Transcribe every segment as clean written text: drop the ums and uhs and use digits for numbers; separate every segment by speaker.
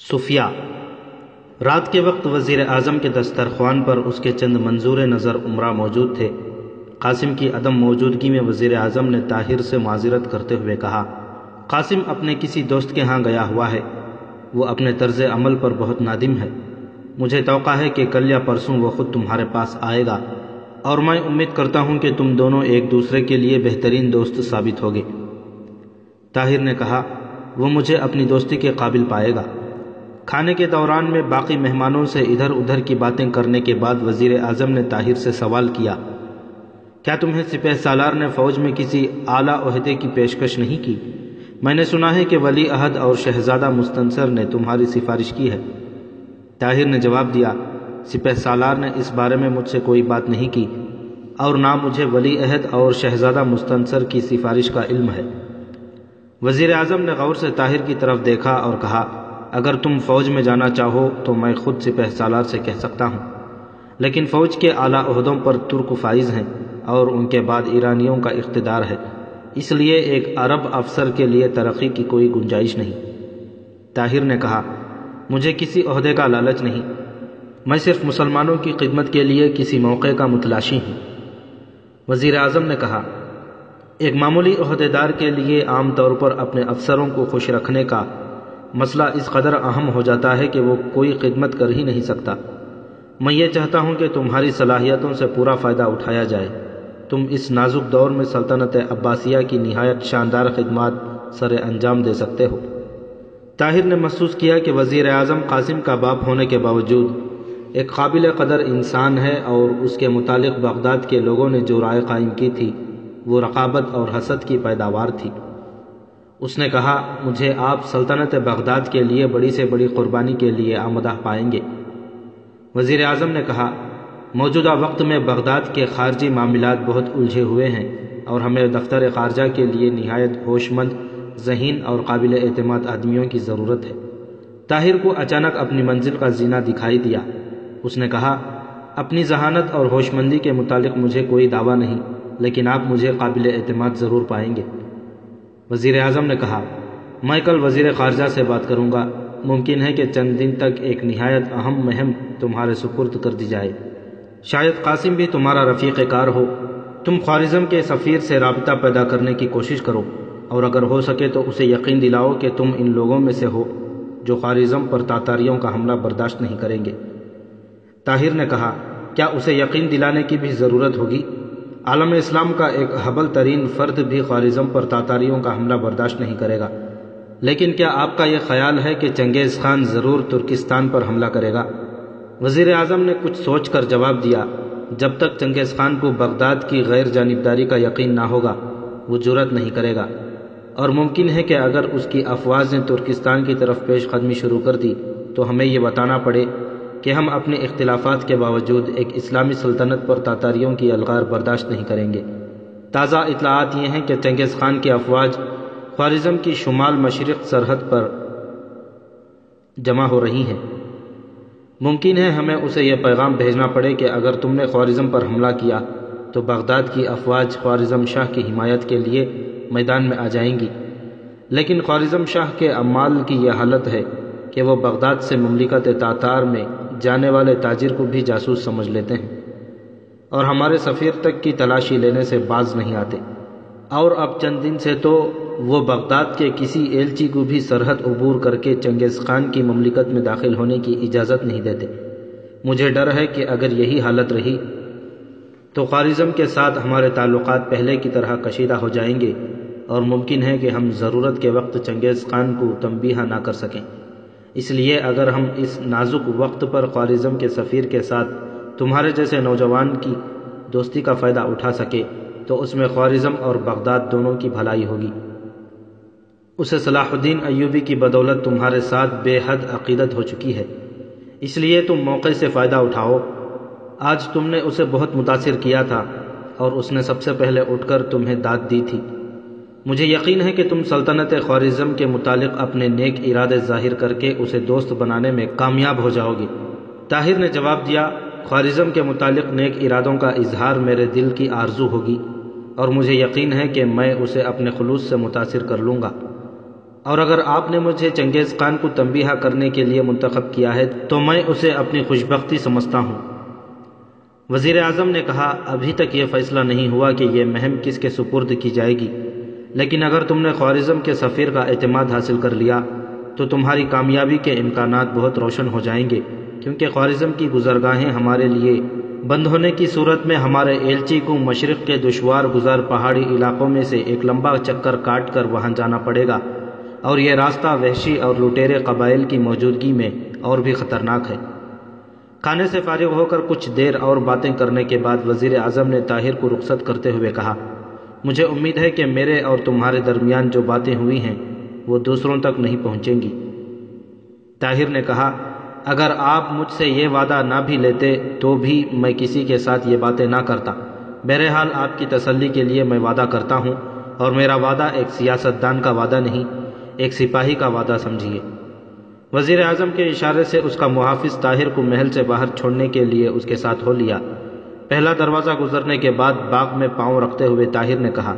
Speaker 1: صوفیہ۔ رات کے وقت وزیر اعظم کے دسترخوان پر اس کے چند منظور نظر عمرہ موجود تھے۔ قاسم کی عدم موجودگی میں وزیر اعظم نے طاہر سے معذرت کرتے ہوئے کہا، قاسم اپنے کسی دوست کے ہاں گیا ہوا ہے، وہ اپنے طرز عمل پر بہت نادم ہے۔ مجھے توقع ہے کہ کل یا پرسوں وہ خود تمہارے پاس آئے گا، اور میں امید کرتا ہوں کہ تم دونوں ایک دوسرے کے لیے بہترین دوست ثابت ہوگے۔ طاہر نے کہا، وہ مجھے اپنی دوستی کے قابل پائے گا۔ کھانے کے دوران میں باقی مہمانوں سے ادھر ادھر کی باتیں کرنے کے بعد وزیر اعظم نے طاہر سے سوال کیا، کیا تمہیں سپہ سالار نے فوج میں کسی اعلیٰ عہدے کی پیشکش نہیں کی؟ میں نے سنا ہے کہ ولی عہد اور شہزادہ مستنصر نے تمہاری سفارش کی ہے۔ طاہر نے جواب دیا، سپہ سالار نے اس بارے میں مجھ سے کوئی بات نہیں کی، اور نہ مجھے ولی عہد اور شہزادہ مستنصر کی سفارش کا علم ہے۔ وزیر اعظم نے غور سے طاہر کی طرف دیکھا اور کہا، اگر تم فوج میں جانا چاہو تو میں خود سپہ سالار سے کہہ سکتا ہوں، لیکن فوج کے اعلیٰ عہدوں پر ترک فائز ہیں اور ان کے بعد ایرانیوں کا اقتدار ہے، اس لیے ایک عرب افسر کے لیے ترقی کی کوئی گنجائش نہیں۔ طاہر نے کہا، مجھے کسی عہدے کا لالچ نہیں، میں صرف مسلمانوں کی خدمت کے لیے کسی موقع کا متلاشی ہوں۔ وزیر اعظم نے کہا، ایک معمولی عہدیدار کے لیے عام طور پر اپنے افسروں کو خوش رکھنے کا مسئلہ اس قدر اہم ہو جاتا ہے کہ وہ کوئی خدمت کر ہی نہیں سکتا۔ میں یہ چاہتا ہوں کہ تمہاری صلاحیتوں سے پورا فائدہ اٹھایا جائے۔ تم اس نازک دور میں سلطنت عباسیہ کی نہایت شاندار خدمات سر انجام دے سکتے ہو۔ طاہر نے محسوس کیا کہ وزیر اعظم قاسم کا باپ ہونے کے باوجود ایک قابل قدر انسان ہے، اور اس کے متعلق بغداد کے لوگوں نے جو رائے قائم کی تھی وہ رقابت اور حسد کی پیداوار تھی۔ اس نے کہا، مجھے آپ سلطنت بغداد کے لیے بڑی سے بڑی قربانی کے لیے آمادہ پائیں گے۔ وزیر اعظم نے کہا، موجودہ وقت میں بغداد کے خارجی معاملات بہت الجھے ہوئے ہیں، اور ہمیں دفتر خارجہ کے لیے نہایت ہوش مند، ذہین اور قابل اعتماد آدمیوں کی ضرورت ہے۔ طاہر کو اچانک اپنی منزل کا زینہ دکھائی دیا۔ اس نے کہا، اپنی ذہانت اور ہوش مندی کے متعلق مجھے کوئی دعویٰ نہیں، لیکن آپ مجھے قابل اعتماد ضرور پائیں گے۔ وزیر اعظم نے کہا، میں کل وزیر خارجہ سے بات کروں گا، ممکن ہے کہ چند دن تک ایک نہایت اہم مہم تمہارے سپرد کر دی جائے، شاید قاسم بھی تمہارا رفیق کار ہو۔ تم خوارزم کے سفیر سے رابطہ پیدا کرنے کی کوشش کرو، اور اگر ہو سکے تو اسے یقین دلاؤ کہ تم ان لوگوں میں سے ہو جو خوارزم پر تاتاریوں کا حملہ برداشت نہیں کریں گے۔ طاہر نے کہا، کیا اسے یقین دلانے کی بھی ضرورت ہوگی؟ عالم اسلام کا ایک حبل ترین فرد بھی خوارزم پر تاتاریوں کا حملہ برداشت نہیں کرے گا، لیکن کیا آپ کا یہ خیال ہے کہ چنگیز خان ضرور ترکستان پر حملہ کرے گا؟ وزیر اعظم نے کچھ سوچ کر جواب دیا، جب تک چنگیز خان کو بغداد کی غیر جانبداری کا یقین نہ ہوگا وہ جرأت نہیں کرے گا، اور ممکن ہے کہ اگر اس کی افواج نے ترکستان کی طرف پیش قدمی شروع کر دی تو ہمیں یہ بتانا پڑے کہ ہم اپنے اختلافات کے باوجود ایک اسلامی سلطنت پر تاتاریوں کی الغار برداشت نہیں کریں گے۔ تازہ اطلاعات یہ ہیں کہ چنگیز خان کی افواج خوارزم کی شمال مشرق سرحد پر جمع ہو رہی ہیں۔ ممکن ہے ہمیں اسے یہ پیغام بھیجنا پڑے کہ اگر تم نے خوارزم پر حملہ کیا تو بغداد کی افواج خوارزم شاہ کی حمایت کے لیے میدان میں آ جائیں گی، لیکن خوارزم شاہ کے عمال کی یہ حالت ہے کہ وہ بغداد سے مملکت تاتار میں جانے والے تاجر کو بھی جاسوس سمجھ لیتے ہیں، اور ہمارے سفیر تک کی تلاشی لینے سے باز نہیں آتے، اور اب چند دن سے تو وہ بغداد کے کسی ایلچی کو بھی سرحد عبور کر کے چنگیز خان کی مملکت میں داخل ہونے کی اجازت نہیں دیتے۔ مجھے ڈر ہے کہ اگر یہی حالت رہی تو خوارزم کے ساتھ ہمارے تعلقات پہلے کی طرح کشیدہ ہو جائیں گے، اور ممکن ہے کہ ہم ضرورت کے وقت چنگیز خان کو تنبیہ نہ کر سکیں۔ اس لیے اگر ہم اس نازک وقت پر خوارزم کے سفیر کے ساتھ تمہارے جیسے نوجوان کی دوستی کا فائدہ اٹھا سکے تو اس میں خوارزم اور بغداد دونوں کی بھلائی ہوگی۔ اسے صلاح الدین ایوبی کی بدولت تمہارے ساتھ بے حد عقیدت ہو چکی ہے، اس لیے تم موقع سے فائدہ اٹھاؤ۔ آج تم نے اسے بہت متاثر کیا تھا، اور اس نے سب سے پہلے اٹھ کر تمہیں داد دی تھی۔ مجھے یقین ہے کہ تم سلطنت خوارزم کے متعلق اپنے نیک ارادے ظاہر کر کے اسے دوست بنانے میں کامیاب ہو جاؤ گے۔ طاہر نے جواب دیا، خوارزم کے متعلق نیک ارادوں کا اظہار میرے دل کی آرزو ہوگی، اور مجھے یقین ہے کہ میں اسے اپنے خلوص سے متاثر کر لوں گا۔ اور اگر آپ نے مجھے چنگیز خان کو تنبیہ کرنے کے لیے منتخب کیا ہے تو میں اسے اپنی خوشبختی سمجھتا ہوں۔ وزیر اعظم نے کہا، ابھی تک یہ فیصلہ نہیں ہوا کہ یہ مہم کس کے سپرد کی جائے گی، لیکن اگر تم نے خوارزم کے سفیر کا اعتماد حاصل کر لیا تو تمہاری کامیابی کے امکانات بہت روشن ہو جائیں گے، کیونکہ خوارزم کی گزرگاہیں ہمارے لیے بند ہونے کی صورت میں ہمارے ایلچی کو مشرق کے دشوار گزار پہاڑی علاقوں میں سے ایک لمبا چکر کاٹ کر وہاں جانا پڑے گا، اور یہ راستہ وحشی اور لٹیرے قبائل کی موجودگی میں اور بھی خطرناک ہے۔ کھانے سے فارغ ہو کر کچھ دیر اور باتیں کرنے کے بعد وزیر اعظم نے طاہر کو رخصت کرتے ہوئے کہا، مجھے امید ہے کہ میرے اور تمہارے درمیان جو باتیں ہوئی ہیں وہ دوسروں تک نہیں پہنچیں گی۔ طاہر نے کہا، اگر آپ مجھ سے یہ وعدہ نہ بھی لیتے تو بھی میں کسی کے ساتھ یہ باتیں نہ کرتا۔ بہرحال آپ کی تسلی کے لیے میں وعدہ کرتا ہوں، اور میرا وعدہ ایک سیاستدان کا وعدہ نہیں، ایک سپاہی کا وعدہ سمجھیے۔ وزیر اعظم کے اشارے سے اس کا محافظ طاہر کو محل سے باہر چھوڑنے کے لیے اس کے ساتھ ہو لیا۔ پہلا دروازہ گزرنے کے بعد باغ میں پاؤں رکھتے ہوئے طاہر نے کہا،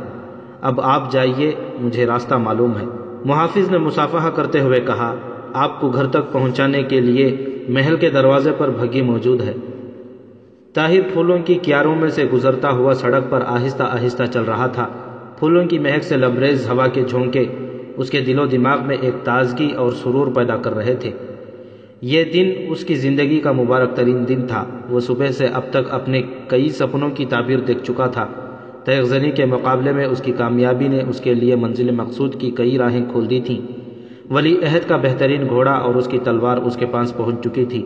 Speaker 1: اب آپ جائیے، مجھے راستہ معلوم ہے۔ محافظ نے مصافحہ کرتے ہوئے کہا، آپ کو گھر تک پہنچانے کے لیے محل کے دروازے پر بھگی موجود ہے۔ طاہر پھولوں کی کیاروں میں سے گزرتا ہوا سڑک پر آہستہ آہستہ چل رہا تھا۔ پھولوں کی مہک سے لبریز ہوا کے جھونکے اس کے دل و دماغ میں ایک تازگی اور سرور پیدا کر رہے تھے۔ یہ دن اس کی زندگی کا مبارک ترین دن تھا۔ وہ صبح سے اب تک اپنے کئی سپنوں کی تعبیر دیکھ چکا تھا۔ تیغ زنی کے مقابلے میں اس کی کامیابی نے اس کے لیے منزل مقصود کی کئی راہیں کھول دی تھیں۔ ولی عہد کا بہترین گھوڑا اور اس کی تلوار اس کے پاس پہنچ چکی تھی۔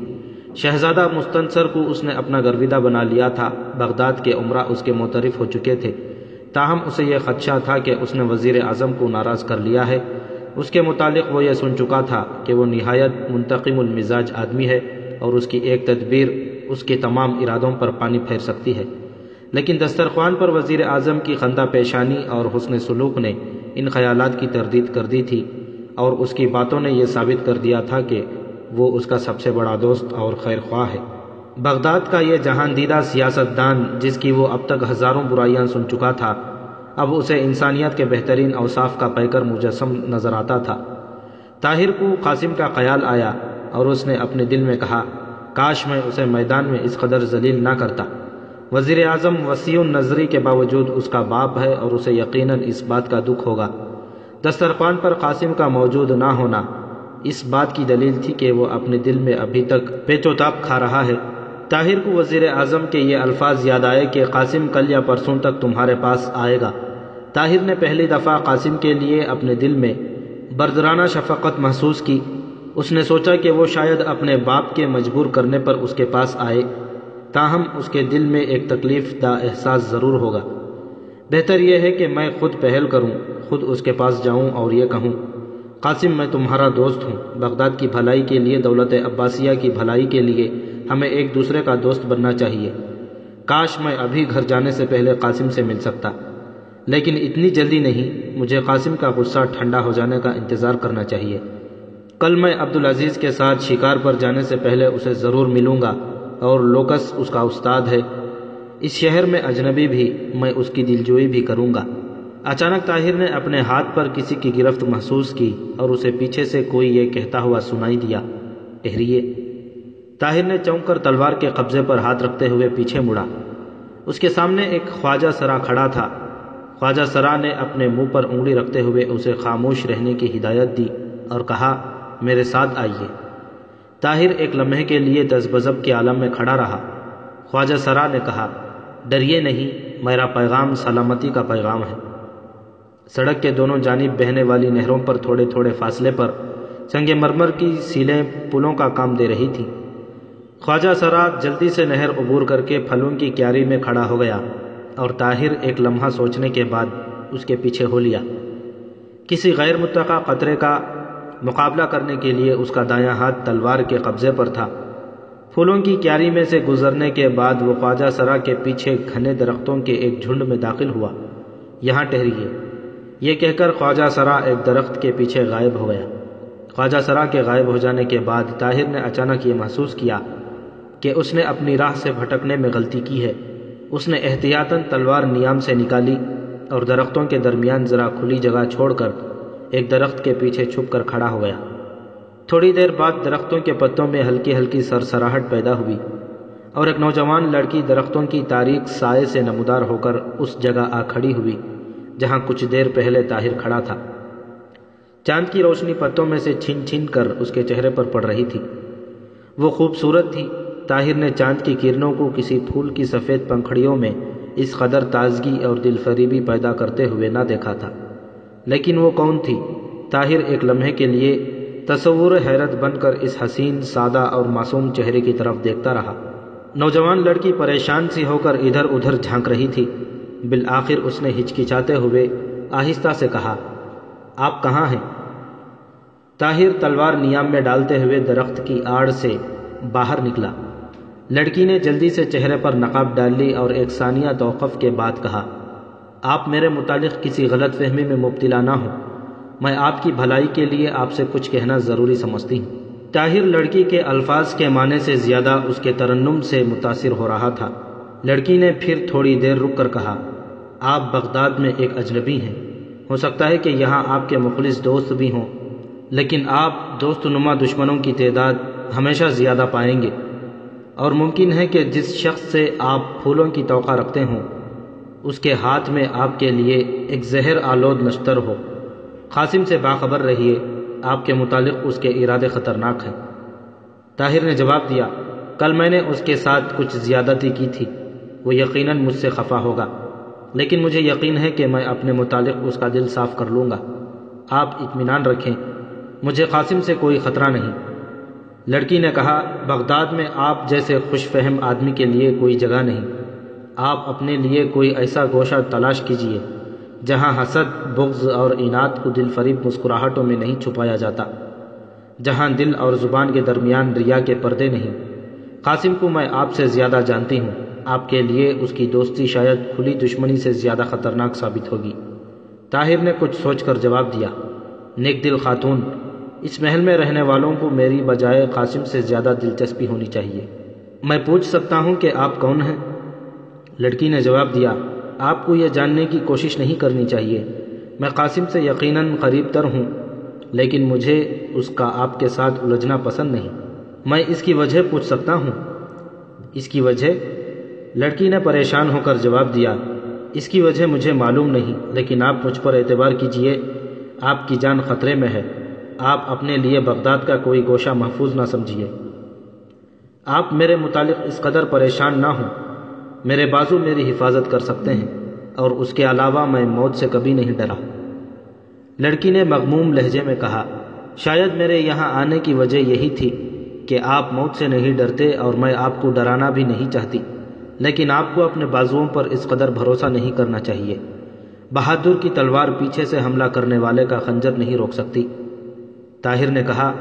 Speaker 1: شہزادہ مستنصر کو اس نے اپنا گرویدہ بنا لیا تھا۔ بغداد کے امراء اس کے معترف ہو چکے تھے، تاہم اسے یہ خدشہ تھا کہ اس نے وزیر اعظم کو ناراض کر لیا ہے۔ اس کے متعلق وہ یہ سن چکا تھا کہ وہ نہایت منتقم المزاج آدمی ہے اور اس کی ایک تدبیر اس کے تمام ارادوں پر پانی پھیر سکتی ہے۔ لیکن دسترخوان پر وزیر اعظم کی خندہ پیشانی اور حسن سلوک نے ان خیالات کی تردید کر دی تھی، اور اس کی باتوں نے یہ ثابت کر دیا تھا کہ وہ اس کا سب سے بڑا دوست اور خیر خواہ ہے۔ بغداد کا یہ جہان دیدہ سیاستدان، جس کی وہ اب تک ہزاروں برائیاں سن چکا تھا، اب اسے انسانیت کے بہترین اوصاف کا پیکر مجسم نظر آتا تھا۔ طاہر کو قاسم کا خیال آیا اور اس نے اپنے دل میں کہا، کاش میں اسے میدان میں اس قدر ذلیل نہ کرتا۔ وزیر اعظم وسیع النظری کے باوجود اس کا باپ ہے اور اسے یقیناً اس بات کا دکھ ہوگا۔ دسترخوان پر قاسم کا موجود نہ ہونا اس بات کی دلیل تھی کہ وہ اپنے دل میں ابھی تک پیچ و تاب کھا رہا ہے۔ طاہر کو وزیر اعظم کے یہ الفاظ یاد آئے کہ قاسم کل یا پرسوں تک تمہارے پاس آئے گا۔ طاہر نے پہلی دفعہ قاسم کے لیے اپنے دل میں برادرانہ شفقت محسوس کی۔ اس نے سوچا کہ وہ شاید اپنے باپ کے مجبور کرنے پر اس کے پاس آئے، تاہم اس کے دل میں ایک تکلیف دہ احساس ضرور ہوگا۔ بہتر یہ ہے کہ میں خود پہل کروں، خود اس کے پاس جاؤں اور یہ کہوں، قاسم میں تمہارا دوست ہوں، بغداد کی بھلائی کے لیے، دولت عباسیہ کی بھلائی کے لیے ہمیں ایک دوسرے کا دوست بننا چاہیے۔ کاش میں ابھی گھر جانے سے پہلے قاسم سے مل سکتا، لیکن اتنی جلدی نہیں، مجھے قاسم کا غصہ ٹھنڈا ہو جانے کا انتظار کرنا چاہیے۔ کل میں عبدالعزیز کے ساتھ شکار پر جانے سے پہلے اسے ضرور ملوں گا، اور لوکس اس کا استاد ہے۔ اس شہر میں اجنبی بھی، میں اس کی دلجوئی بھی کروں گا۔ اچانک طاہر نے اپنے ہاتھ پر کسی کی گرفت محسوس کی اور اسے پیچھے سے کوئی یہ کہتا ہوا سنائی دیا، ٹھہریے۔ طاہر نے چونک کر تلوار کے قبضے پر ہاتھ رکھتے ہوئے پیچھے مڑا۔ اس کے سامنے ایک خواجہ سرا کھڑا تھا۔ خواجہ سرا نے اپنے منہ پر انگلی رکھتے ہوئے اسے خاموش رہنے کی ہدایت دی اور کہا، میرے ساتھ آئیے۔ طاہر ایک لمحے کے لیے دزبزب کے عالم میں کھڑا رہا۔ خواجہ سرا نے کہا، ڈریے نہیں، میرا پیغام سلامتی کا پیغام ہے۔ سڑک کے دونوں جانب بہنے والی نہروں پر تھوڑے تھوڑے فاصلے پر سنگ مرمر کی سیلیں پلوں کا کام دے رہی تھیں۔ خواجہ سرا جلدی سے نہر عبور کر کے پھلوں کی کیاری میں کھڑا ہو گیا، اور طاہر ایک لمحہ سوچنے کے بعد اس کے پیچھے ہو لیا۔ کسی غیر متوقع خطرے کا مقابلہ کرنے کے لیے اس کا دایاں ہاتھ تلوار کے قبضے پر تھا۔ پھولوں کی کیاری میں سے گزرنے کے بعد وہ خواجہ سرا کے پیچھے گھنے درختوں کے ایک جھنڈ میں داخل ہوا۔ یہاں ٹھہریے، یہ کہہ کر خواجہ سرا ایک درخت کے پیچھے غائب ہو گیا۔ خواجہ سرا کے غائب ہو جانے کے بعد طاہر نے اچانک یہ محسوس کیا کہ اس نے اپنی راہ سے بھٹکنے میں غلطی کی ہے۔ اس نے احتیاطاً تلوار نیام سے نکالی اور درختوں کے درمیان ذرا کھلی جگہ چھوڑ کر ایک درخت کے پیچھے چھپ کر کھڑا ہو گیا۔ تھوڑی دیر بعد درختوں کے پتوں میں ہلکی ہلکی سرسراہٹ پیدا ہوئی اور ایک نوجوان لڑکی درختوں کی تاریک سائے سے نمودار ہو کر اس جگہ آ کھڑی ہوئی جہاں کچھ دیر پہلے طاہر کھڑا تھا۔ چاند کی روشنی پتوں میں سے چھن چھن کر اس کے چہرے پر پڑ رہی تھی۔ وہ خوبصورت تھی۔ طاہر نے چاند کی کرنوں کو کسی پھول کی سفید پنکھڑیوں میں اس قدر تازگی اور دل فریبی پیدا کرتے ہوئے نہ دیکھا تھا۔ لیکن وہ کون تھی؟ طاہر ایک لمحے کے لیے تصور حیرت بن کر اس حسین، سادہ اور معصوم چہرے کی طرف دیکھتا رہا۔ نوجوان لڑکی پریشان سی ہو کر ادھر ادھر جھانک رہی تھی۔ بالآخر اس نے ہچکچاتے ہوئے آہستہ سے کہا، آپ کہاں ہیں؟ طاہر تلوار نیام میں ڈالتے ہوئے درخت کی آڑ سے باہر نکلا۔ لڑکی نے جلدی سے چہرے پر نقاب ڈال لی اور ایک ثانیہ توقف کے بعد کہا، آپ میرے متعلق کسی غلط فہمی میں مبتلا نہ ہوں، میں آپ کی بھلائی کے لیے آپ سے کچھ کہنا ضروری سمجھتی ہوں۔ طاہر لڑکی کے الفاظ کے معنی سے زیادہ اس کے ترنم سے متاثر ہو رہا تھا۔ لڑکی نے پھر تھوڑی دیر رک کر کہا، آپ بغداد میں ایک اجنبی ہیں، ہو سکتا ہے کہ یہاں آپ کے مخلص دوست بھی ہوں، لیکن آپ دوست نما دشمنوں کی تعداد ہمیشہ زیادہ پائیں گے، اور ممکن ہے کہ جس شخص سے آپ پھولوں کی توقع رکھتے ہوں اس کے ہاتھ میں آپ کے لیے ایک زہر آلود نشتر ہو۔ قاسم سے باخبر رہیے، آپ کے متعلق اس کے ارادے خطرناک ہیں۔ طاہر نے جواب دیا، کل میں نے اس کے ساتھ کچھ زیادتی کی تھی، وہ یقیناً مجھ سے خفا ہوگا، لیکن مجھے یقین ہے کہ میں اپنے متعلق اس کا دل صاف کر لوں گا۔ آپ اطمینان رکھیں، مجھے قاسم سے کوئی خطرہ نہیں۔ لڑکی نے کہا، بغداد میں آپ جیسے خوش فہم آدمی کے لیے کوئی جگہ نہیں۔ آپ اپنے لیے کوئی ایسا گوشہ تلاش کیجیے جہاں حسد، بغض اور اناد کو دل فریب مسکراہٹوں میں نہیں چھپایا جاتا، جہاں دل اور زبان کے درمیان ریا کے پردے نہیں۔ قاسم کو میں آپ سے زیادہ جانتی ہوں، آپ کے لیے اس کی دوستی شاید کھلی دشمنی سے زیادہ خطرناک ثابت ہوگی۔ طاہر نے کچھ سوچ کر جواب دیا، نیک دل خاتون، اس محل میں رہنے والوں کو میری بجائے قاسم سے زیادہ دلچسپی ہونی چاہیے۔ میں پوچھ سکتا ہوں کہ آپ کون ہیں؟ لڑکی نے جواب دیا، آپ کو یہ جاننے کی کوشش نہیں کرنی چاہیے۔ میں قاسم سے یقیناً قریب تر ہوں، لیکن مجھے اس کا آپ کے ساتھ الجھنا پسند نہیں۔ میں اس کی وجہ پوچھ سکتا ہوں؟ اس کی وجہ؟ لڑکی نے پریشان ہو کر جواب دیا، اس کی وجہ مجھے معلوم نہیں، لیکن آپ مجھ پر اعتبار کیجئے، آپ کی جان خطرے میں ہے۔ آپ اپنے لیے بغداد کا کوئی گوشہ محفوظ نہ سمجھیے۔ آپ میرے متعلق اس قدر پریشان نہ ہوں، میرے بازو میری حفاظت کر سکتے ہیں، اور اس کے علاوہ میں موت سے کبھی نہیں ڈرا۔ لڑکی نے مغموم لہجے میں کہا، شاید میرے یہاں آنے کی وجہ یہی تھی کہ آپ موت سے نہیں ڈرتے اور میں آپ کو ڈرانا بھی نہیں چاہتی، لیکن آپ کو اپنے بازوؤں پر اس قدر بھروسہ نہیں کرنا چاہیے۔ بہادر کی تلوار پیچھے سے حملہ کرنے والے کا خنجر نہیں روک سکتی۔ طاہر نے کہا،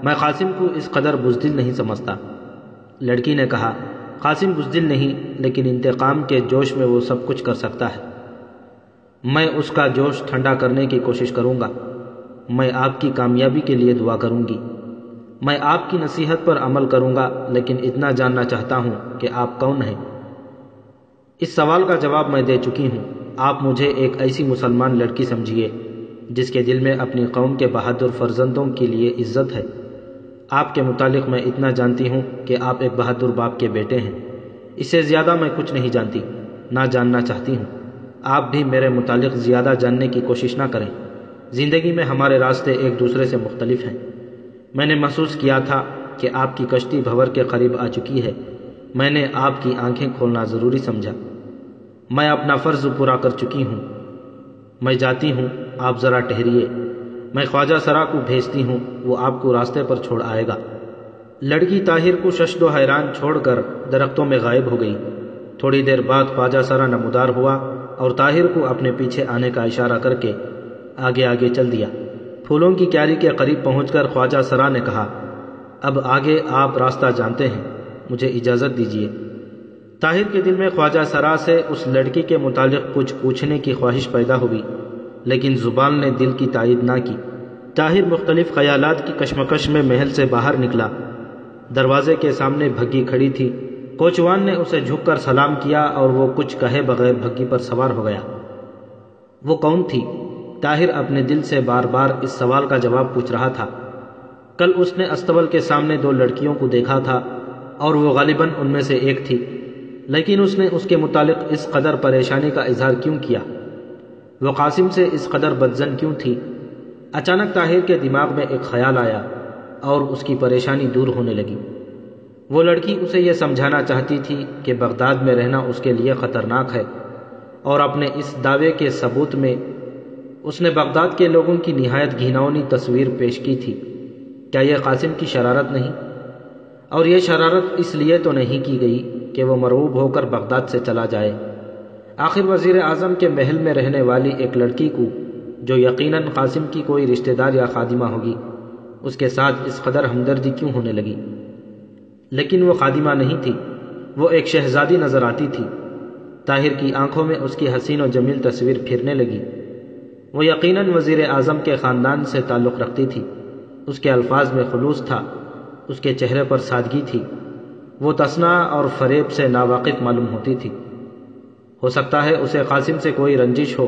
Speaker 1: میں قاسم کو اس قدر بزدل نہیں سمجھتا۔ لڑکی نے کہا، قاسم بزدل نہیں، لیکن انتقام کے جوش میں وہ سب کچھ کر سکتا ہے۔ میں اس کا جوش ٹھنڈا کرنے کی کوشش کروں گا۔ میں آپ کی کامیابی کے لیے دعا کروں گی۔ میں آپ کی نصیحت پر عمل کروں گا، لیکن اتنا جاننا چاہتا ہوں کہ آپ کون ہیں؟ اس سوال کا جواب میں دے چکی ہوں۔ آپ مجھے ایک ایسی مسلمان لڑکی سمجھیے جس کے دل میں اپنی قوم کے بہادر فرزندوں کے لیے عزت ہے۔ آپ کے متعلق میں اتنا جانتی ہوں کہ آپ ایک بہادر باپ کے بیٹے ہیں۔ اس سے زیادہ میں کچھ نہیں جانتی، نہ جاننا چاہتی ہوں۔ آپ بھی میرے متعلق زیادہ جاننے کی کوشش نہ کریں۔ زندگی میں ہمارے راستے ایک دوسرے سے مختلف ہیں۔ میں نے محسوس کیا تھا کہ آپ کی کشتی بھنور کے قریب آ چکی ہے۔ میں نے آپ کی آنکھیں کھولنا ضروری سمجھا۔ میں اپنا فرض پورا کر چکی ہوں۔ میں جاتی ہوں، آپ ذرا ٹھہریے۔ میں خواجہ سرا کو بھیجتی ہوں، وہ آپ کو راستے پر چھوڑ آئے گا۔ لڑکی طاہر کو ششد و حیران چھوڑ کر درختوں میں غائب ہو گئی۔ تھوڑی دیر بعد خواجہ سرا نمودار ہوا اور طاہر کو اپنے پیچھے آنے کا اشارہ کر کے آگے آگے چل دیا۔ پھولوں کی کیاری کے قریب پہنچ کر خواجہ سرا نے کہا، اب آگے آپ راستہ جانتے ہیں، مجھے اجازت دیجیے۔ طاہر کے دل میں خواجہ سرا سے اس لڑکی کے متعلق کچھ پوچھنے کی خواہش پیدا ہوئی، لیکن زبان نے دل کی تائید نہ کی۔ طاہر مختلف خیالات کی کشمکش میں محل سے باہر نکلا۔ دروازے کے سامنے بھگی کھڑی تھی۔ کوچوان نے اسے جھک کر سلام کیا اور وہ کچھ کہے بغیر بھگی پر سوار ہو گیا۔ وہ کون تھی؟ طاہر اپنے دل سے بار بار اس سوال کا جواب پوچھ رہا تھا۔ کل اس نے استبل کے سامنے 2 لڑکیوں کو دیکھا تھا اور وہ غالباً ان میں سے ایک تھی، لیکن اس نے اس کے متعلق اس قدر پریشانی کا اظہار کیوں کیا؟ وہ قاسم سے اس قدر بدظن کیوں تھی؟ اچانک طاہر کے دماغ میں ایک خیال آیا اور اس کی پریشانی دور ہونے لگی۔ وہ لڑکی اسے یہ سمجھانا چاہتی تھی کہ بغداد میں رہنا اس کے لیے خطرناک ہے، اور اپنے اس دعوے کے ثبوت میں اس نے بغداد کے لوگوں کی نہایت گھناؤنی تصویر پیش کی تھی۔ کیا یہ قاسم کی شرارت نہیں؟ اور یہ شرارت اس لیے تو نہیں کی گئی کہ وہ مرعوب ہو کر بغداد سے چلا جائے۔ آخر وزیر اعظم کے محل میں رہنے والی ایک لڑکی کو، جو یقیناً قاسم کی کوئی رشتہ دار یا خادمہ ہوگی، اس کے ساتھ اس قدر ہمدردی کیوں ہونے لگی؟ لیکن وہ خادمہ نہیں تھی، وہ ایک شہزادی نظر آتی تھی۔ طاہر کی آنکھوں میں اس کی حسین و جمیل تصویر پھرنے لگی۔ وہ یقیناً وزیر اعظم کے خاندان سے تعلق رکھتی تھی۔ اس کے الفاظ میں خلوص تھا، اس کے چہرے پر سادگی تھی۔ وہ تصنع اور فریب سے ناواقف معلوم ہوتی تھی۔ ہو سکتا ہے اسے قاسم سے کوئی رنجش ہو،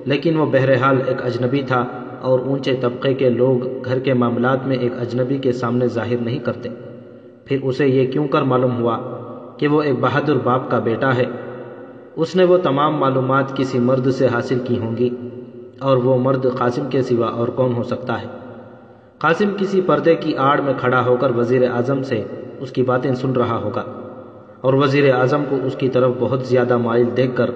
Speaker 1: لیکن وہ بہرحال ایک اجنبی تھا، اور اونچے طبقے کے لوگ گھر کے معاملات میں ایک اجنبی کے سامنے ظاہر نہیں کرتے۔ پھر اسے یہ کیوں کر معلوم ہوا کہ وہ ایک بہادر باپ کا بیٹا ہے؟ اس نے وہ تمام معلومات کسی مرد سے حاصل کی ہوں گی، اور وہ مرد قاسم کے سوا اور کون ہو سکتا ہے؟ قاسم کسی پردے کی آڑ میں کھڑا ہو کر وزیر اعظم سے اس کی باتیں سن رہا ہوگا، اور وزیر اعظم کو اس کی طرف بہت زیادہ مائل دیکھ کر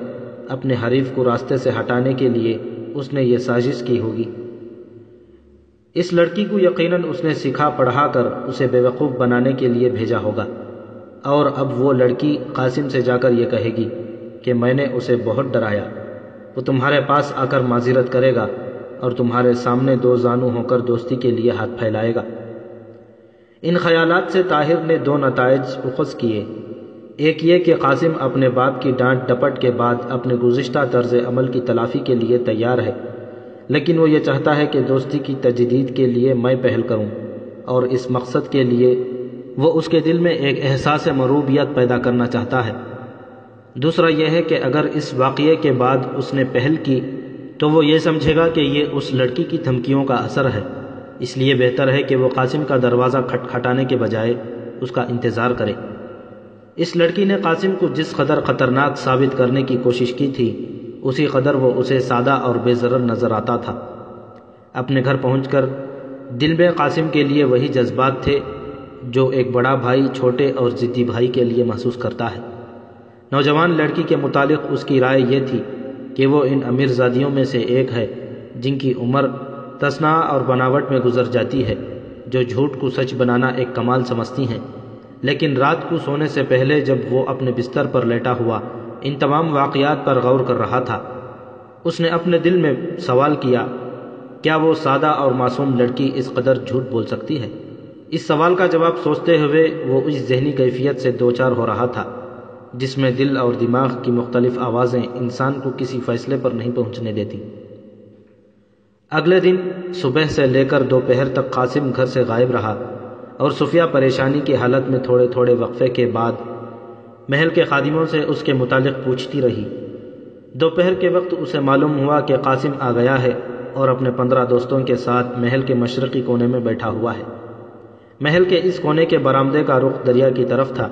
Speaker 1: اپنے حریف کو راستے سے ہٹانے کے لیے اس نے یہ سازش کی ہوگی۔ اس لڑکی کو یقیناً اس نے سکھا پڑھا کر اسے بیوقوف بنانے کے لیے بھیجا ہوگا، اور اب وہ لڑکی قاسم سے جا کر یہ کہے گی کہ میں نے اسے بہت ڈرایا، وہ تمہارے پاس آ کر معذرت کرے گا اور تمہارے سامنے 2 زانو ہو کر دوستی کے لیے ہاتھ پھیلائے گا۔ ان خیالات سے طاہر نے 2 نتائج اخذ کیے۔ ایک یہ کہ قاسم اپنے باپ کی ڈانٹ ڈپٹ کے بعد اپنے گزشتہ طرز عمل کی تلافی کے لیے تیار ہے، لیکن وہ یہ چاہتا ہے کہ دوستی کی تجدید کے لیے میں پہل کروں، اور اس مقصد کے لیے وہ اس کے دل میں ایک احساس مرعوبیت پیدا کرنا چاہتا ہے۔ دوسرا یہ ہے کہ اگر اس واقعے کے بعد اس نے پہل کی تو وہ یہ سمجھے گا کہ یہ اس لڑکی کی دھمکیوں کا اثر ہے، اس لیے بہتر ہے کہ وہ قاسم کا دروازہ کھٹکھٹانے کے بجائے اس کا انتظار کرے۔ اس لڑکی نے قاسم کو جس قدر خطرناک ثابت کرنے کی کوشش کی تھی، اسی قدر وہ اسے سادہ اور بے ضرر نظر آتا تھا۔ اپنے گھر پہنچ کر دل میں قاسم کے لیے وہی جذبات تھے جو ایک بڑا بھائی چھوٹے اور ضدی بھائی کے لیے محسوس کرتا ہے۔ نوجوان لڑکی کے متعلق اس کی رائے یہ تھی کہ وہ ان امیر زادیوں میں سے ایک ہے جن کی عمر تصنع اور بناوٹ میں گزر جاتی ہے، جو جھوٹ کو سچ بنانا ایک کمال سمجھتی ہیں۔ لیکن رات کو سونے سے پہلے جب وہ اپنے بستر پر لیٹا ہوا ان تمام واقعات پر غور کر رہا تھا، اس نے اپنے دل میں سوال کیا، کیا وہ سادہ اور معصوم لڑکی اس قدر جھوٹ بول سکتی ہے؟ اس سوال کا جواب سوچتے ہوئے وہ اس ذہنی کیفیت سے دوچار ہو رہا تھا جس میں دل اور دماغ کی مختلف آوازیں انسان کو کسی فیصلے پر نہیں پہنچنے دیتی۔ اگلے دن صبح سے لے کر دوپہر تک قاسم گھر سے غائب رہا، اور صفیہ پریشانی کی حالت میں تھوڑے تھوڑے وقفے کے بعد محل کے خادموں سے اس کے متعلق پوچھتی رہی۔ دوپہر کے وقت اسے معلوم ہوا کہ قاسم آ گیا ہے اور اپنے 15 دوستوں کے ساتھ محل کے مشرقی کونے میں بیٹھا ہوا ہے۔ محل کے اس کونے کے برآمدے کا رخ دریا کی طرف تھا،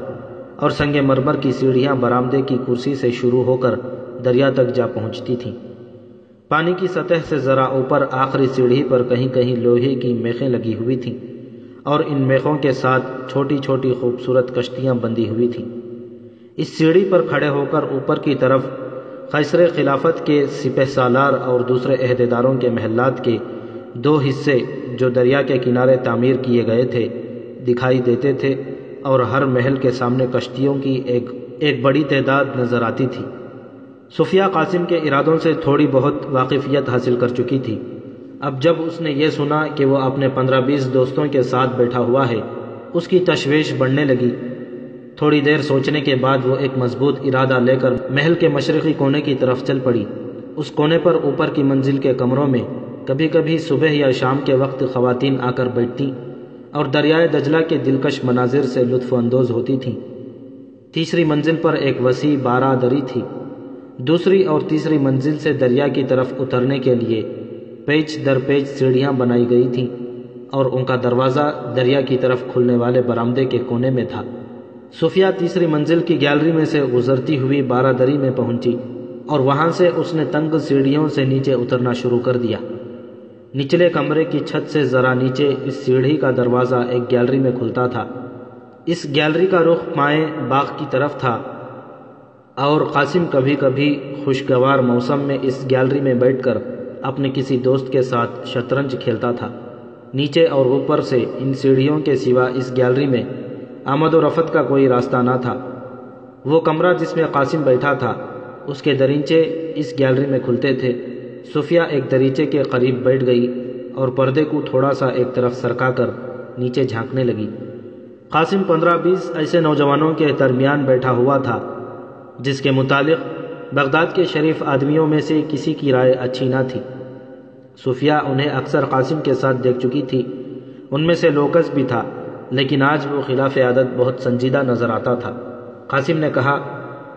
Speaker 1: اور سنگ مرمر کی سیڑھیاں برآمدے کی کرسی سے شروع ہو کر دریا تک جا پہنچتی تھیں۔ پانی کی سطح سے ذرا اوپر آخری سیڑھی پر کہیں کہیں لوہے کی میخیں لگی ہوئی تھیں، اور ان میخوں کے ساتھ چھوٹی چھوٹی خوبصورت کشتیاں بندھی ہوئی تھیں۔ اس سیڑھی پر کھڑے ہو کر اوپر کی طرف قیصر خلافت کے سپہ سالار اور دوسرے عہدیداروں کے محلات کے 2 حصے جو دریا کے کنارے تعمیر کیے گئے تھے دکھائی دیتے تھے، اور ہر محل کے سامنے کشتیوں کی ایک بڑی تعداد نظر آتی تھی۔ صفیہ قاسم کے ارادوں سے تھوڑی بہت واقفیت حاصل کر چکی تھی۔ اب جب اس نے یہ سنا کہ وہ اپنے 15-20 دوستوں کے ساتھ بیٹھا ہوا ہے، اس کی تشویش بڑھنے لگی۔ تھوڑی دیر سوچنے کے بعد وہ ایک مضبوط ارادہ لے کر محل کے مشرقی کونے کی طرف چل پڑی۔ اس کونے پر اوپر کی منزل کے کمروں میں کبھی کبھی صبح یا شام کے وقت خواتین آ کر بیٹھتیں اور دریائے دجلہ کے دلکش مناظر سے لطف اندوز ہوتی تھیں۔ تیسری منزل پر ایک وسیع بارہ دری تھی۔ دوسری اور تیسری منزل سے دریا کی طرف اترنے کے لیے پیچ در پیچ سیڑھیاں بنائی گئی تھیں اور ان کا دروازہ دریا کی طرف کھلنے والے برآمدے کے کونے میں تھا۔ صوفیہ تیسری منزل کی گیلری میں سے گزرتی ہوئی بارہ میں پہنچی اور وہاں سے اس نے تنگ سیڑھیوں سے نیچے اترنا شروع کر دیا۔ نچلے کمرے کی چھت سے ذرا نیچے اس سیڑھی کا دروازہ ایک گیلری میں کھلتا تھا۔ اس گیلری کا رخ مائیں باغ کی طرف تھا اور قاسم کبھی کبھی خوشگوار موسم میں اس گیلری میں بیٹھ کر اپنے کسی دوست کے ساتھ شطرنج کھیلتا تھا۔ نیچے اور اوپر سے ان سیڑھیوں کے سوا اس گیلری میں آمد و رفت کا کوئی راستہ نہ تھا۔ وہ کمرہ جس میں قاسم بیٹھا تھا اس کے دریچے اس گیلری میں کھلتے تھے۔ صوفیہ ایک دریچے کے قریب بیٹھ گئی اور پردے کو تھوڑا سا ایک طرف سرکا کر نیچے جھانکنے لگی۔ قاسم 15-20 ایسے نوجوانوں کے درمیان بیٹھا ہوا تھا جس کے متعلق بغداد کے شریف آدمیوں میں سے کسی کی رائے اچھی نہ تھی۔ صوفیہ انہیں اکثر قاسم کے ساتھ دیکھ چکی تھی، ان میں سے لوکس بھی تھا، لیکن آج وہ خلاف عادت بہت سنجیدہ نظر آتا تھا۔ قاسم نے کہا،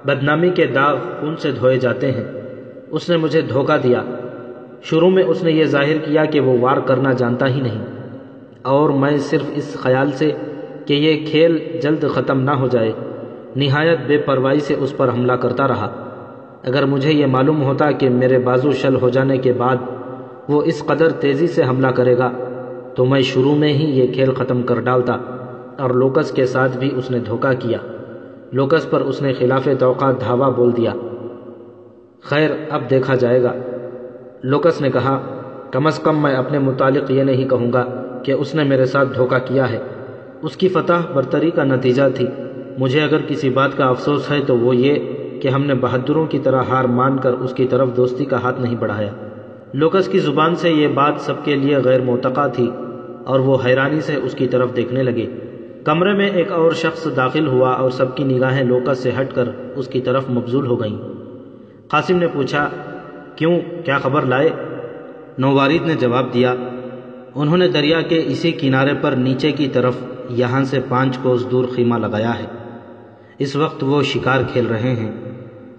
Speaker 1: بدنامی کے داغ خون سے دھوئے جاتے ہیں۔ اس نے مجھے دھوکہ دیا۔ شروع میں اس نے یہ ظاہر کیا کہ وہ وار کرنا جانتا ہی نہیں، اور میں صرف اس خیال سے کہ یہ کھیل جلد ختم نہ ہو جائے نہایت بے پرواہی سے اس پر حملہ کرتا رہا۔ اگر مجھے یہ معلوم ہوتا کہ میرے بازو شل ہو جانے کے بعد وہ اس قدر تیزی سے حملہ کرے گا تو میں شروع میں ہی یہ کھیل ختم کر ڈالتا۔ اور لوکس کے ساتھ بھی اس نے دھوکہ کیا۔ لوکس پر اس نے خلاف توقع دھاوا بول دیا۔ خیر، اب دیکھا جائے گا۔ لوکس نے کہا، کم از کم میں اپنے متعلق یہ نہیں کہوں گا کہ اس نے میرے ساتھ دھوکہ کیا ہے۔ اس کی فتح برتری کا نتیجہ تھی۔ مجھے اگر کسی بات کا افسوس ہے تو وہ یہ کہ ہم نے بہادروں کی طرح ہار مان کر اس کی طرف دوستی کا ہاتھ نہیں بڑھایا۔ لوکس کی زبان سے یہ بات سب کے لیے غیر متوقع تھی اور وہ حیرانی سے اس کی طرف دیکھنے لگے۔ کمرے میں ایک اور شخص داخل ہوا اور سب کی نگاہیں لوکس سے ہٹ کر اس کی طرف مبذول ہو گئیں۔ قاسم نے پوچھا، کیوں، کیا خبر لائے؟ نووارید نے جواب دیا، انہوں نے دریا کے اسی کنارے پر نیچے کی طرف یہاں سے 5 کوس دور خیمہ لگایا ہے۔ اس وقت وہ شکار کھیل رہے ہیں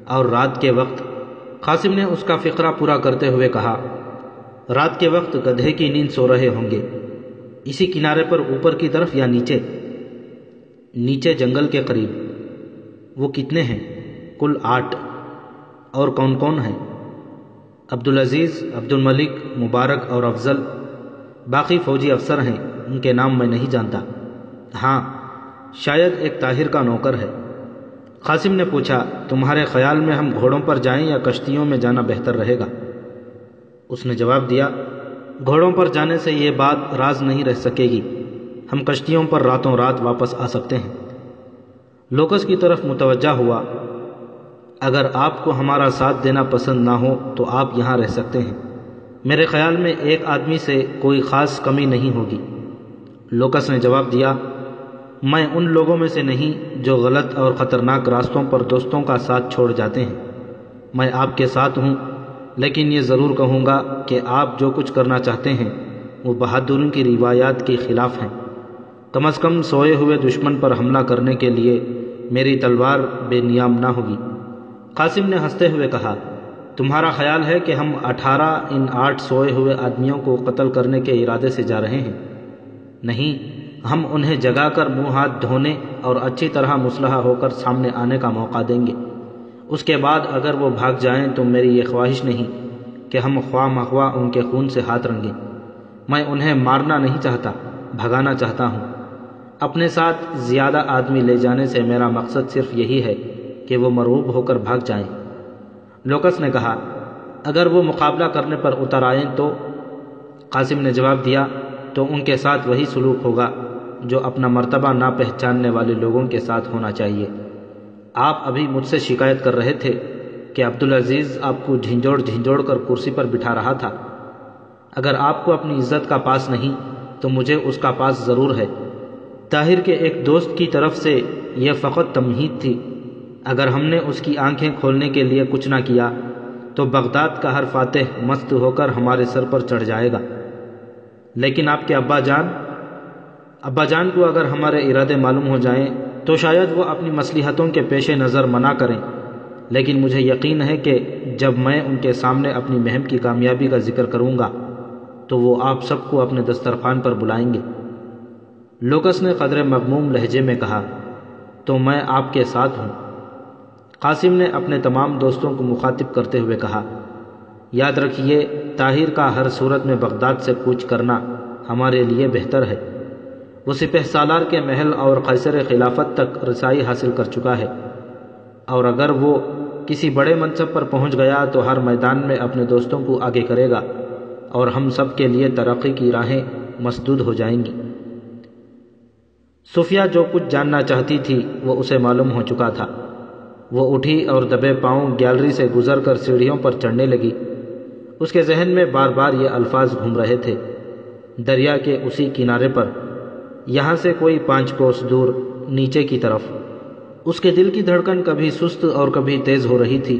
Speaker 1: اور رات کے وقت۔ قاسم نے اس کا فقرہ پورا کرتے ہوئے کہا، رات کے وقت گدھے کی نیند سو رہے ہوں گے۔ اسی کنارے پر اوپر کی طرف یا نیچے؟ نیچے جنگل کے قریب۔ وہ کتنے ہیں؟ کل 8۔ اور کون کون ہیں؟ عبدالعزیز، عبدالملک، مبارک اور افضل۔ باقی فوجی افسر ہیں، ان کے نام میں نہیں جانتا۔ ہاں، شاید ایک طاہر کا نوکر ہے۔ قاسم نے پوچھا، تمہارے خیال میں ہم گھوڑوں پر جائیں یا کشتیوں میں جانا بہتر رہے گا؟ اس نے جواب دیا، گھوڑوں پر جانے سے یہ بات راز نہیں رہ سکے گی، ہم کشتیوں پر راتوں رات واپس آ سکتے ہیں۔ لوکس کی طرف متوجہ ہوا، اگر آپ کو ہمارا ساتھ دینا پسند نہ ہو تو آپ یہاں رہ سکتے ہیں، میرے خیال میں ایک آدمی سے کوئی خاص کمی نہیں ہوگی۔ لوکس نے جواب دیا، میں ان لوگوں میں سے نہیں جو غلط اور خطرناک راستوں پر دوستوں کا ساتھ چھوڑ جاتے ہیں۔ میں آپ کے ساتھ ہوں، لیکن یہ ضرور کہوں گا کہ آپ جو کچھ کرنا چاہتے ہیں وہ بہادروں کی روایات کے خلاف ہیں۔ کم از کم سوئے ہوئے دشمن پر حملہ کرنے کے لیے میری تلوار بے نیام نہ ہوگی۔ قاسم نے ہنستے ہوئے کہا، تمہارا خیال ہے کہ ہم 18 ان 8 سوئے ہوئے آدمیوں کو قتل کرنے کے ارادے سے جا رہے ہیں؟ نہیں، ہم انہیں جگا کر منہ ہاتھ دھونے اور اچھی طرح مسلح ہو کر سامنے آنے کا موقع دیں گے۔ اس کے بعد اگر وہ بھاگ جائیں تو میری یہ خواہش نہیں کہ ہم خواہ مخواہ ان کے خون سے ہاتھ رنگیں۔ میں انہیں مارنا نہیں چاہتا، بھگانا چاہتا ہوں۔ اپنے ساتھ زیادہ آدمی لے جانے سے میرا مقصد صرف یہی ہے کہ وہ مرعوب ہو کر بھاگ جائیں۔ لوکس نے کہا، اگر وہ مقابلہ کرنے پر اتر آئیں تو؟ قاسم نے جواب دیا، تو ان کے ساتھ وہی سلوک ہوگا جو اپنا مرتبہ نہ پہچاننے والے لوگوں کے ساتھ ہونا چاہیے۔ آپ ابھی مجھ سے شکایت کر رہے تھے کہ عبدالعزیز آپ کو جھنجھوڑ کر کرسی پر بٹھا رہا تھا۔ اگر آپ کو اپنی عزت کا پاس نہیں تو مجھے اس کا پاس ضرور ہے۔ طاہر کے ایک دوست کی طرف سے یہ فقط تمہید تھی۔ اگر ہم نے اس کی آنکھیں کھولنے کے لیے کچھ نہ کیا تو بغداد کا ہر فاتح مست ہو کر ہمارے سر پر چڑھ جائے گا۔ لیکن آپ کے ابا جان کو اگر ہمارے ارادے معلوم ہو جائیں تو شاید وہ اپنی مصلحتوں کے پیش نظر منع کریں، لیکن مجھے یقین ہے کہ جب میں ان کے سامنے اپنی مہم کی کامیابی کا ذکر کروں گا تو وہ آپ سب کو اپنے دسترخوان پر بلائیں گے۔ لوکس نے قدر مغموم لہجے میں کہا، تو میں آپ کے ساتھ ہوں۔ قاسم نے اپنے تمام دوستوں کو مخاطب کرتے ہوئے کہا، یاد رکھیے طاہر کا ہر صورت میں بغداد سے کوچ کرنا ہمارے لیے بہتر ہے۔ وہ سپہ سالار کے محل اور قیصر خلافت تک رسائی حاصل کر چکا ہے، اور اگر وہ کسی بڑے منصب پر پہنچ گیا تو ہر میدان میں اپنے دوستوں کو آگے کرے گا اور ہم سب کے لیے ترقی کی راہیں مسدود ہو جائیں گی۔ صفیہ جو کچھ جاننا چاہتی تھی وہ اسے معلوم ہو چکا تھا۔ وہ اٹھی اور دبے پاؤں گیلری سے گزر کر سیڑھیوں پر چڑھنے لگی۔ اس کے ذہن میں بار بار یہ الفاظ گھوم رہے تھے، دریا کے اسی کنارے پر، یہاں سے کوئی 5 کوس دور نیچے کی طرف۔ اس کے دل کی دھڑکن کبھی سست اور کبھی تیز ہو رہی تھی۔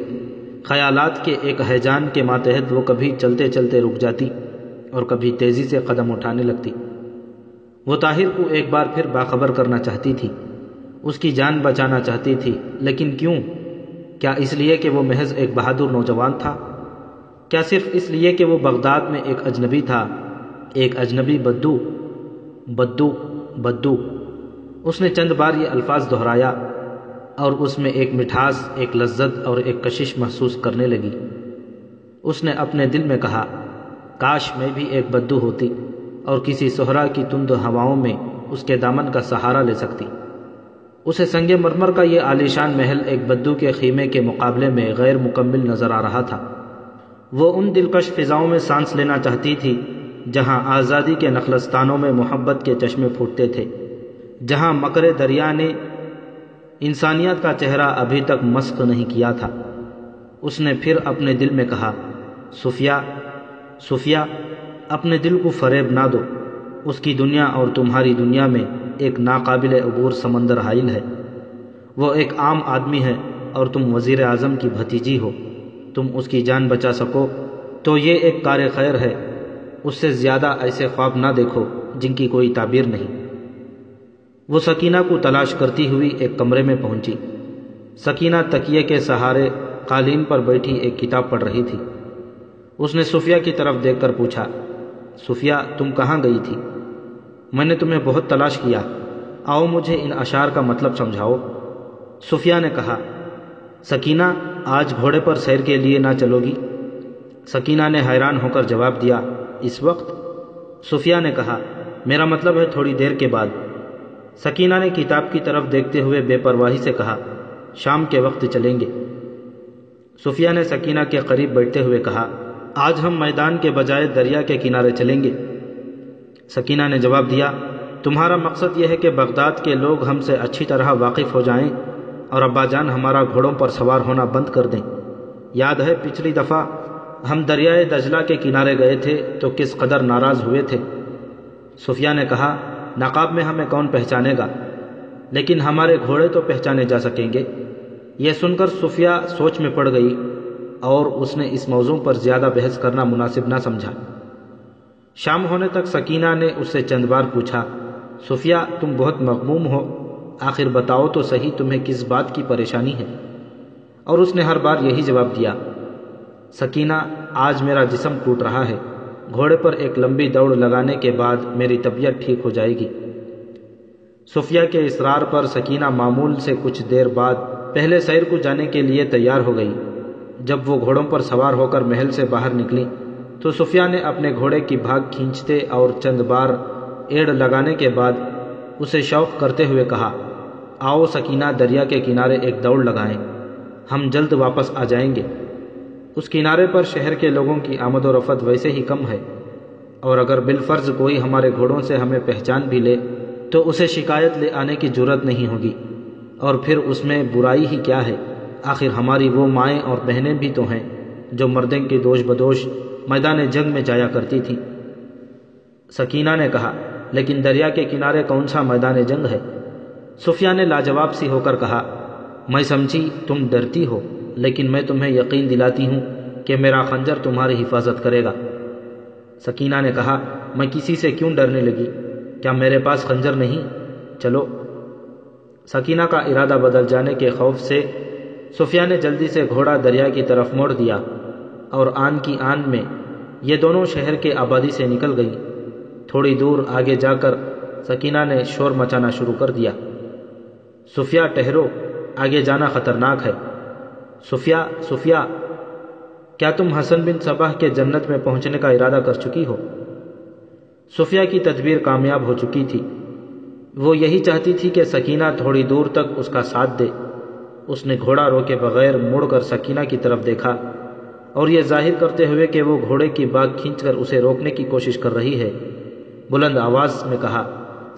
Speaker 1: خیالات کے ایک ہیجان کے ماتحت وہ کبھی چلتے چلتے رک جاتی اور کبھی تیزی سے قدم اٹھانے لگتی۔ وہ طاہر کو ایک بار پھر باخبر کرنا چاہتی تھی، اس کی جان بچانا چاہتی تھی، لیکن کیوں؟ کیا اس لیے کہ وہ محض ایک بہادر نوجوان تھا؟ کیا صرف اس لیے کہ وہ بغداد میں ایک اجنبی تھا، ایک اجنبی بدو؟ بدو بدو، اس نے چند بار یہ الفاظ دہرایا اور اس میں ایک مٹھاس، ایک لذت اور ایک کشش محسوس کرنے لگی۔ اس نے اپنے دل میں کہا، کاش میں بھی ایک بدو ہوتی اور کسی صحرا کی تند ہواؤں میں اس کے دامن کا سہارا لے سکتی۔ اسے سنگ مرمر کا یہ عالیشان محل ایک بدو کے خیمے کے مقابلے میں غیر مکمل نظر آ رہا تھا۔ وہ ان دلکش فضاؤں میں سانس لینا چاہتی تھی جہاں آزادی کے نخلستانوں میں محبت کے چشمے پھوٹتے تھے، جہاں مکر دریا نے انسانیت کا چہرہ ابھی تک مسخ نہیں کیا تھا۔ اس نے پھر اپنے دل میں کہا، صفیہ، صفیہ، اپنے دل کو فریب نہ دو، اس کی دنیا اور تمہاری دنیا میں ایک ناقابل عبور سمندر حائل ہے۔ وہ ایک عام آدمی ہے اور تم وزیر اعظم کی بھتیجی ہو۔ تم اس کی جان بچا سکو تو یہ ایک کار خیر ہے، اس سے زیادہ ایسے خواب نہ دیکھو جن کی کوئی تعبیر نہیں۔ وہ سکینہ کو تلاش کرتی ہوئی ایک کمرے میں پہنچی۔ سکینہ تکیے کے سہارے قالین پر بیٹھی ایک کتاب پڑھ رہی تھی۔ اس نے صفیہ کی طرف دیکھ کر پوچھا، صفیہ تم کہاں گئی تھی؟ میں نے تمہیں بہت تلاش کیا، آؤ مجھے ان اشعار کا مطلب سمجھاؤ۔ صفیہ نے کہا، سکینہ آج گھوڑے پر سیر کے لیے نہ چلو گی؟ سکینہ نے حیران ہو کر جواب دیا، اس وقت؟ صفیہ نے کہا، میرا مطلب ہے تھوڑی دیر کے بعد۔ سکینہ نے کتاب کی طرف دیکھتے ہوئے بے پرواہی سے کہا، شام کے وقت چلیں گے۔ صفیہ نے سکینہ کے قریب بیٹھتے ہوئے کہا، آج ہم میدان کے بجائے دریا کے کنارے چلیں گے۔ سکینہ نے جواب دیا، تمہارا مقصد یہ ہے کہ بغداد کے لوگ ہم سے اچھی طرح واقف ہو جائیں اور ابا جان ہمارا گھوڑوں پر سوار ہونا بند کر دیں۔ یاد ہے پچھلی دفعہ ہم دریائے دجلہ کے کنارے گئے تھے تو کس قدر ناراض ہوئے تھے۔ صفیہ نے کہا، نقاب میں ہمیں کون پہچانے گا، لیکن ہمارے گھوڑے تو پہچانے جا سکیں گے۔ یہ سن کر صفیہ سوچ میں پڑ گئی اور اس نے اس موضوع پر زیادہ بحث کرنا مناسب نہ سمجھا۔ شام ہونے تک سکینہ نے اس سے چند بار پوچھا، صفیہ تم بہت مغموم ہو، آخر بتاؤ تو صحیح تمہیں کس بات کی پریشانی ہے؟ اور اس نے ہر بار یہی جواب دیا، سکینہ آج میرا جسم ٹوٹ رہا ہے، گھوڑے پر ایک لمبی دوڑ لگانے کے بعد میری طبیعت ٹھیک ہو جائے گی۔ صفیہ کے اصرار پر سکینہ معمول سے کچھ دیر بعد پہلے سیر کو جانے کے لیے تیار ہو گئی۔ جب وہ گھوڑوں پر سوار ہو کر محل سے باہر نکلی تو صفیہ نے اپنے گھوڑے کی بھاگ کھینچتے اور چند بار ایڑ لگانے کے بعد اسے شوق کرتے ہوئے کہا، آؤ سکینہ دریا کے کنارے ایک دوڑ لگائیں، ہم جلد واپس آ جائیں گے۔ اس کنارے پر شہر کے لوگوں کی آمد و رفت ویسے ہی کم ہے، اور اگر بالفرض کوئی ہمارے گھوڑوں سے ہمیں پہچان بھی لے تو اسے شکایت لے آنے کی جرت نہیں ہوگی، اور پھر اس میں برائی ہی کیا ہے؟ آخر ہماری وہ مائیں اور بہنیں بھی تو ہیں جو مردیں کی دوش بدوش میدان جنگ میں جایا کرتی تھیں۔ سکینہ نے کہا، لیکن دریا کے کنارے کون سا میدان جنگ ہے؟ صفیہ نے لاجواب سی ہو کر کہا، میں سمجھی تم ڈرتی ہو، لیکن میں تمہیں یقین دلاتی ہوں کہ میرا خنجر تمہاری حفاظت کرے گا۔ سکینہ نے کہا، میں کسی سے کیوں ڈرنے لگی؟ کیا میرے پاس خنجر نہیں؟ چلو۔ سکینہ کا ارادہ بدل جانے کے خوف سے صفیہ نے جلدی سے گھوڑا دریا کی طرف موڑ دیا اور آن کی آن میں یہ دونوں شہر کے آبادی سے نکل گئیں۔ تھوڑی دور آگے جا کر سکینہ نے شور مچانا شروع کر دیا، صفیہ ٹھہرو، آگے جانا خطرناک ہے۔ صفیہ، صفیہ، کیا تم حسن بن صباح کے جنت میں پہنچنے کا ارادہ کر چکی ہو؟ صفیہ کی تدبیر کامیاب ہو چکی تھی۔ وہ یہی چاہتی تھی کہ سکینہ تھوڑی دور تک اس کا ساتھ دے۔ اس نے گھوڑا روکے بغیر مڑ کر سکینہ کی طرف دیکھا اور یہ ظاہر کرتے ہوئے کہ وہ گھوڑے کی باگ کھینچ کر اسے روکنے کی کوشش کر رہی ہے، بلند آواز میں کہا،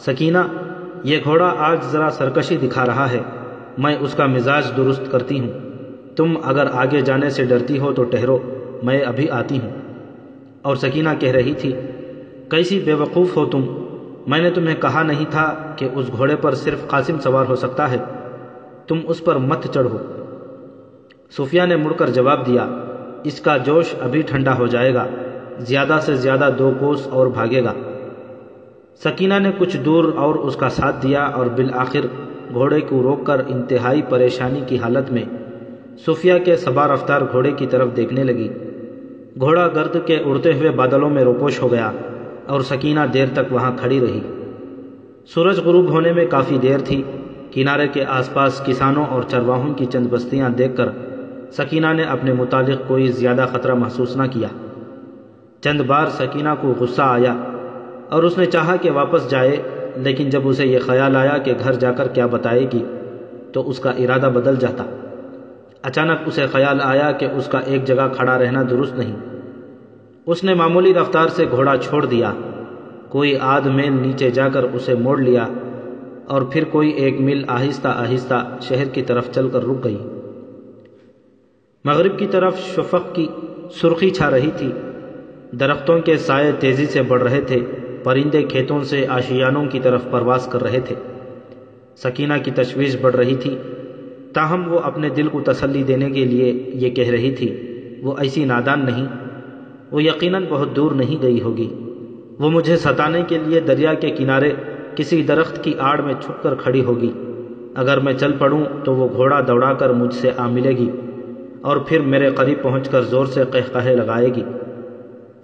Speaker 1: سکینہ، یہ گھوڑا آج ذرا سرکشی دکھا رہا ہے، میں اس کا مزاج درست کرتی ہوں۔ تم اگر آگے جانے سے ڈرتی ہو تو ٹھہرو، میں ابھی آتی ہوں۔ اور سکینہ کہہ رہی تھی، کیسی بے وقوف ہو تم، میں نے تمہیں کہا نہیں تھا کہ اس گھوڑے پر صرف قاسم سوار ہو سکتا ہے، تم اس پر مت چڑھو۔ صفیہ نے مڑ کر جواب دیا، اس کا جوش ابھی ٹھنڈا ہو جائے گا، زیادہ سے زیادہ 2 کوس اور بھاگے گا۔ سکینہ نے کچھ دور اور اس کا ساتھ دیا اور بالآخر گھوڑے کو روک کر انتہائی پریشانی کی حالت میں صفیہ کے صبا رفتار گھوڑے کی طرف دیکھنے لگی۔ گھوڑا گرد کے اڑتے ہوئے بادلوں میں روپوش ہو گیا اور سکینہ دیر تک وہاں کھڑی رہی۔ سورج غروب ہونے میں کافی دیر تھی۔ کنارے کے آس پاس کسانوں اور چرواہوں کی چند بستیاں دیکھ کر سکینہ نے اپنے متعلق کوئی زیادہ خطرہ محسوس نہ کیا۔ چند بار سکینہ کو غصہ آیا اور اس نے چاہا کہ واپس جائے، لیکن جب اسے یہ خیال آیا کہ گھر جا کر کیا بتائے گی تو اس کا ارادہ بدل جاتا۔ اچانک اسے خیال آیا کہ اس کا ایک جگہ کھڑا رہنا درست نہیں۔ اس نے معمولی رفتار سے گھوڑا چھوڑ دیا، کوئی آدھ میل نیچے جا کر اسے موڑ لیا اور پھر کوئی 1 میل آہستہ آہستہ شہر کی طرف چل کر رک گئی۔ مغرب کی طرف شفق کی سرخی چھا رہی تھی، درختوں کے سائے تیزی سے بڑھ رہے تھے، پرندے کھیتوں سے آشیانوں کی طرف پرواز کر رہے تھے۔ سکینہ کی تشویش بڑھ رہی تھی، تاہم وہ اپنے دل کو تسلی دینے کے لیے یہ کہہ رہی تھی، وہ ایسی نادان نہیں، وہ یقیناً بہت دور نہیں گئی ہوگی۔ وہ مجھے ستانے کے لیے دریا کے کنارے کسی درخت کی آڑ میں چھپ کر کھڑی ہوگی۔ اگر میں چل پڑوں تو وہ گھوڑا دوڑا کر مجھ سے آ ملے گی اور پھر میرے قریب پہنچ کر زور سے قہقہے لگائے گی۔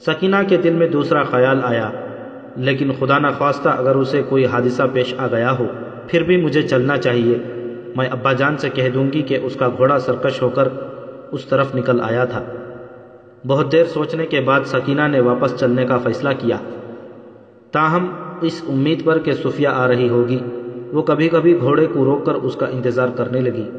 Speaker 1: سکینہ کے دل میں دوسرا خیال آیا، لیکن خدا نخواستہ اگر اسے کوئی حادثہ پیش آ گیا ہو، پھر بھی مجھے چلنا چاہیے۔ میں ابا جان سے کہہ دوں گی کہ اس کا گھوڑا سرکش ہو کر اس طرف نکل آیا تھا۔ بہت دیر سوچنے کے بعد سکینہ نے واپس چلنے کا فیصلہ کیا، تاہم اس امید پر کہ صفیہ آ رہی ہوگی، وہ کبھی کبھی گھوڑے کو روک کر اس کا انتظار کرنے لگی۔